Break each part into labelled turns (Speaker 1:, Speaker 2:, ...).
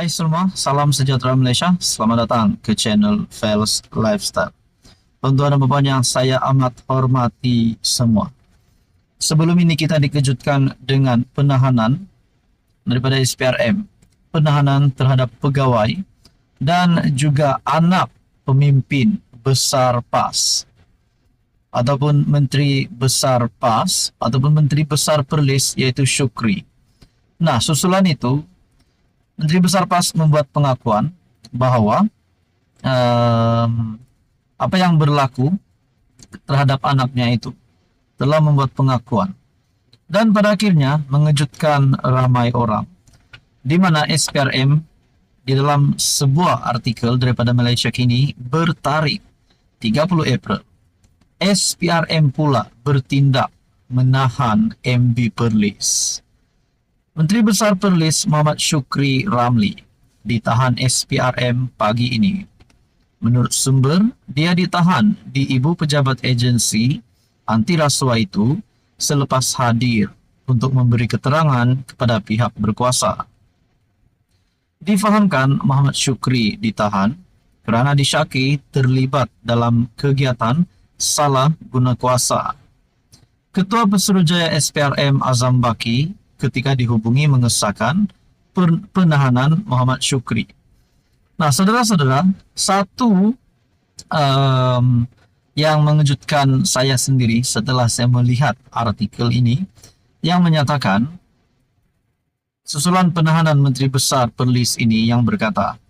Speaker 1: Hai semua, salam sejahtera Malaysia. Selamat datang ke channel Fels Lifestyle. Tuan-tuan dan puan yang saya amat hormati semua. Sebelum ini kita dikejutkan dengan penahanan daripada SPRM, penahanan terhadap pegawai dan juga anak pemimpin besar PAS ataupun Menteri Besar PAS ataupun Menteri Besar Perlis, iaitu Shukri. Nah, susulan itu Menteri Besar PAS membuat pengakuan bahwa apa yang berlaku terhadap anaknya itu telah membuat pengakuan, dan pada akhirnya mengejutkan ramai orang, di mana SPRM di dalam sebuah artikel daripada Malaysia Kini bertarikh 30 April, SPRM pula bertindak menahan MB Perlis. Menteri Besar Perlis Muhammad Shukri Ramli ditahan SPRM pagi ini. Menurut sumber, dia ditahan di Ibu Pejabat Agensi Anti Rasuah itu selepas hadir untuk memberi keterangan kepada pihak berkuasa. Difahamkan Muhammad Shukri ditahan kerana disyaki terlibat dalam kegiatan salah guna kuasa. Ketua Pesuruhjaya SPRM Azam Baki ketika dihubungi mengesahkan penahanan Muhammad Shukri. Nah, saudara-saudara, satu yang mengejutkan saya sendiri setelah saya melihat artikel ini yang menyatakan susulan penahanan Menteri Besar Perlis ini yang berkata,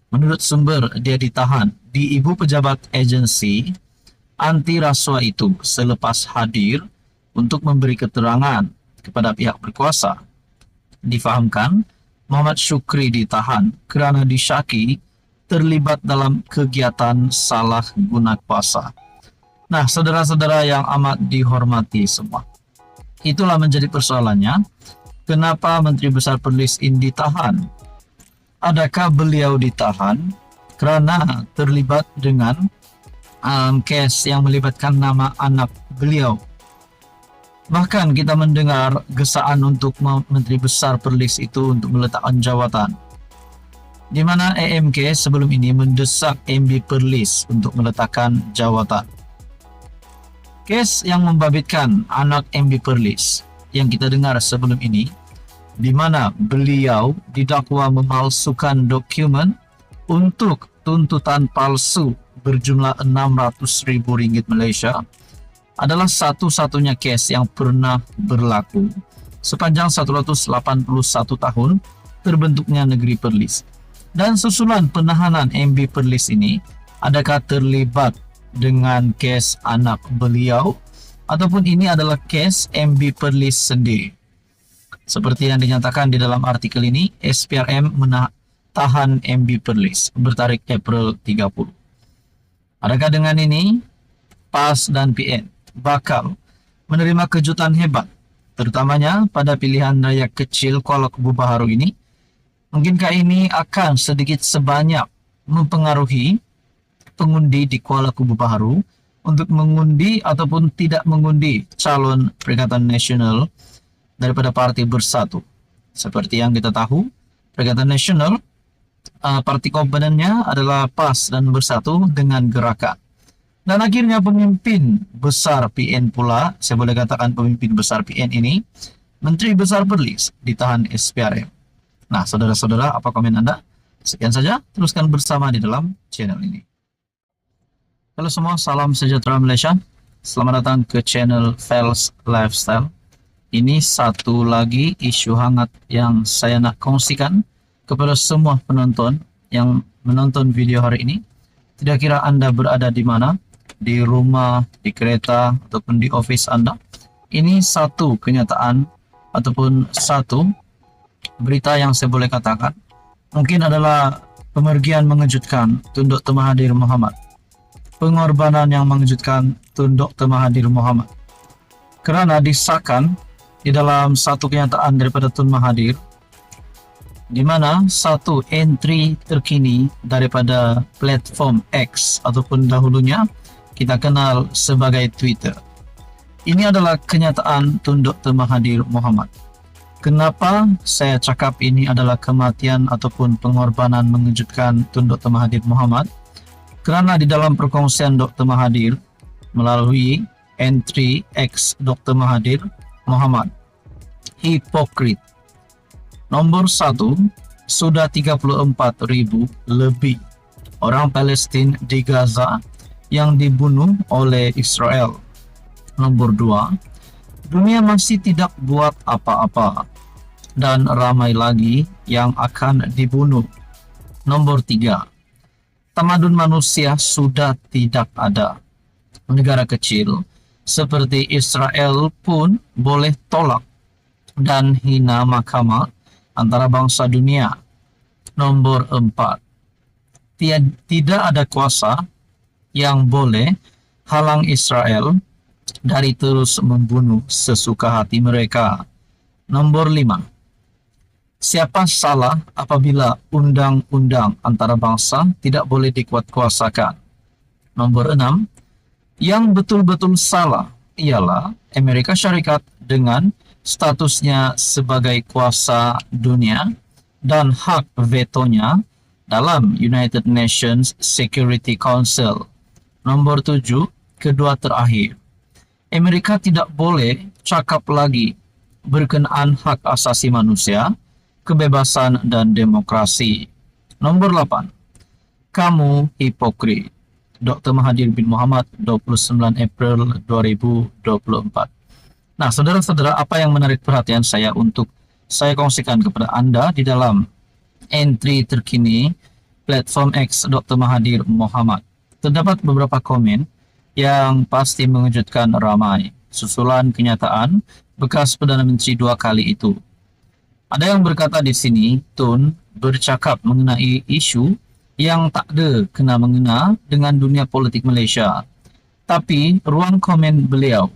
Speaker 1: menurut sumber dia ditahan di Ibu Pejabat Agensi Anti Rasuah itu selepas hadir untuk memberi keterangan kepada pihak berkuasa. Difahamkan Muhammad Shukri ditahan kerana disyaki terlibat dalam kegiatan salah guna kuasa. Nah, saudara-saudara yang amat dihormati semua, itulah menjadi persoalannya. Kenapa Menteri Besar Perlis ini ditahan? Adakah beliau ditahan kerana terlibat dengan kes yang melibatkan nama anak beliau? Bahkan kita mendengar gesaan untuk Menteri Besar Perlis itu untuk meletakkan jawatan, di mana AMK sebelum ini mendesak MB Perlis untuk meletakkan jawatan. Kes yang membabitkan anak MB Perlis yang kita dengar sebelum ini, di mana beliau didakwa memalsukan dokumen untuk tuntutan palsu berjumlah RM600,000 Malaysia, adalah satu-satunya kes yang pernah berlaku sepanjang 181 tahun terbentuknya negeri Perlis. Dan susulan penahanan MB Perlis ini, adakah terlibat dengan kes anak beliau ataupun ini adalah kes MB Perlis sendiri? Seperti yang dinyatakan di dalam artikel ini, SPRM tahan MB Perlis bertarikh April 30. Adakah dengan ini PAS dan PN bakal menerima kejutan hebat, terutamanya pada pilihan raya kecil Kuala Kubu Baharu ini? Mungkinkah ini akan sedikit sebanyak mempengaruhi pengundi di Kuala Kubu Baharu untuk mengundi ataupun tidak mengundi calon Perikatan Nasional daripada Parti Bersatu? Seperti yang kita tahu, Perikatan Nasional, parti komponennya adalah PAS dan Bersatu dengan Gerakan. Dan akhirnya pemimpin besar PN pula, saya boleh katakan pemimpin besar PN ini, Menteri Besar Perlis, ditahan SPRM. Nah, saudara-saudara, apa komen Anda? Sekian saja, teruskan bersama di dalam channel ini. Halo semua, salam sejahtera Malaysia. Selamat datang ke channel Fels Lifestyle. Ini satu lagi isu hangat yang saya nak kongsikan kepada semua penonton yang menonton video hari ini. Tidak kira Anda berada di mana, di rumah, di kereta, ataupun di office Anda. Ini satu kenyataan ataupun satu berita yang saya boleh katakan mungkin adalah pemergian mengejutkan Tun Dr. Mahathir Mohamad, pengorbanan yang mengejutkan Tun Dr. Mahathir Mohamad, kerana disahkan di dalam satu kenyataan daripada Tun Mahathir, di mana satu entry terkini daripada platform X ataupun dahulunya kita kenal sebagai Twitter. Ini adalah kenyataan Tun Dr. Mahathir Mohamad. Kenapa saya cakap ini adalah kematian ataupun pengorbanan mengejutkan Tun Dr. Mahathir Mohamad? Kerana di dalam perkongsian Dr. Mahathir melalui entry X Dr. Mahathir Mohamad, hipokrit. Nombor 1, sudah 34,000 lebih orang Palestin di Gaza yang dibunuh oleh Israel. Nomor 2, dunia masih tidak buat apa-apa dan ramai lagi yang akan dibunuh. Nomor 3, tamadun manusia sudah tidak ada. Negara kecil seperti Israel pun boleh tolak dan hina mahkamah antara bangsa dunia. Nomor 4, tidak ada kuasa yang boleh halang Israel dari terus membunuh sesuka hati mereka. Nomor 5, siapa salah apabila undang-undang antara bangsa tidak boleh dikuatkuasakan. Nomor 6, yang betul-betul salah ialah Amerika Syarikat dengan statusnya sebagai kuasa dunia dan hak vetonya dalam United Nations Security Council. Nomor 7, kedua terakhir, Amerika tidak boleh cakap lagi berkenaan hak asasi manusia, kebebasan dan demokrasi. Nomor 8, kamu hipokrit. Dr. Mahathir bin Mohamad, 29 April 2024. Nah, saudara-saudara, apa yang menarik perhatian saya untuk saya kongsikan kepada Anda di dalam entry terkini platform X Dr. Mahathir Mohamad. Terdapat beberapa komen yang pasti mengejutkan ramai. Susulan kenyataan bekas Perdana Menteri 2 kali itu. Ada yang berkata di sini, Tun bercakap mengenai isu yang tak ada kena-mengena dengan dunia politik Malaysia. Tapi ruang komen beliau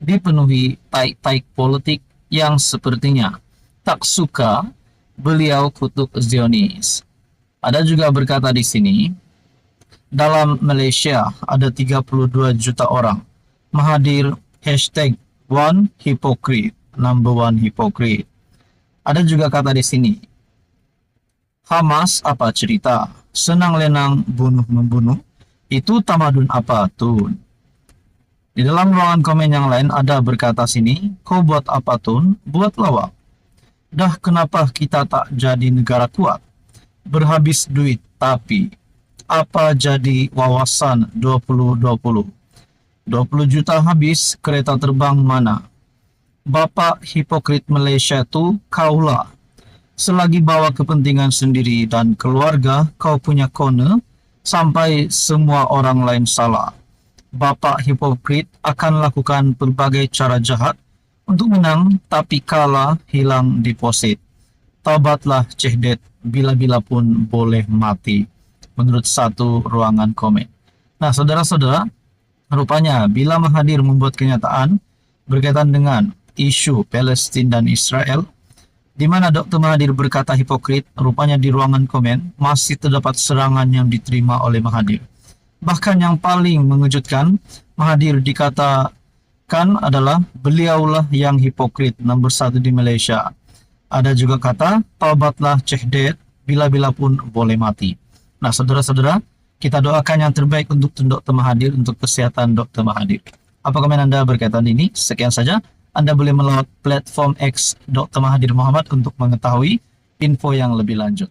Speaker 1: dipenuhi taik-taik politik yang sepertinya tak suka beliau kutuk Zionis. Ada juga berkata di sini, dalam Malaysia ada 32 juta orang. Mahathir #1 hypocrite, number 1 hypocrite. Ada juga kata di sini, Hamas apa cerita? Senang lenang bunuh-membunuh. Itu tamadun apa, Tun? Di dalam ruangan komen yang lain ada berkata sini, kau buat apa, Tun? Buat lawak. Dah kenapa kita tak jadi negara kuat? Berhabis duit, tapi apa jadi wawasan 2020? 20 juta habis, kereta terbang mana? Bapak hipokrit Malaysia tu kaulah. Selagi bawa kepentingan sendiri dan keluarga, kau punya corner sampai semua orang lain salah. Bapak hipokrit akan lakukan berbagai cara jahat untuk menang, tapi kalah hilang deposit. Taubatlah cehdet, bila-bila pun boleh mati. Menurut satu ruangan komen. Nah, saudara-saudara, rupanya bila Mahathir membuat kenyataan berkaitan dengan isu Palestin dan Israel, di mana Dr. Mahathir berkata hipokrit, rupanya di ruangan komen masih terdapat serangan yang diterima oleh Mahathir. Bahkan yang paling mengejutkan, Mahathir dikatakan adalah beliaulah yang hipokrit nombor 1 di Malaysia. Ada juga kata, taubatlah cehdet, bila-bila pun boleh mati. Nah, saudara-saudara, kita doakan yang terbaik untuk Dr. Mahathir, untuk kesehatan Dr. Mahathir. Apa komen Anda berkaitan ini? Sekian saja. Anda boleh melawat platform X Dr. Mahathir Mohamad untuk mengetahui info yang lebih lanjut.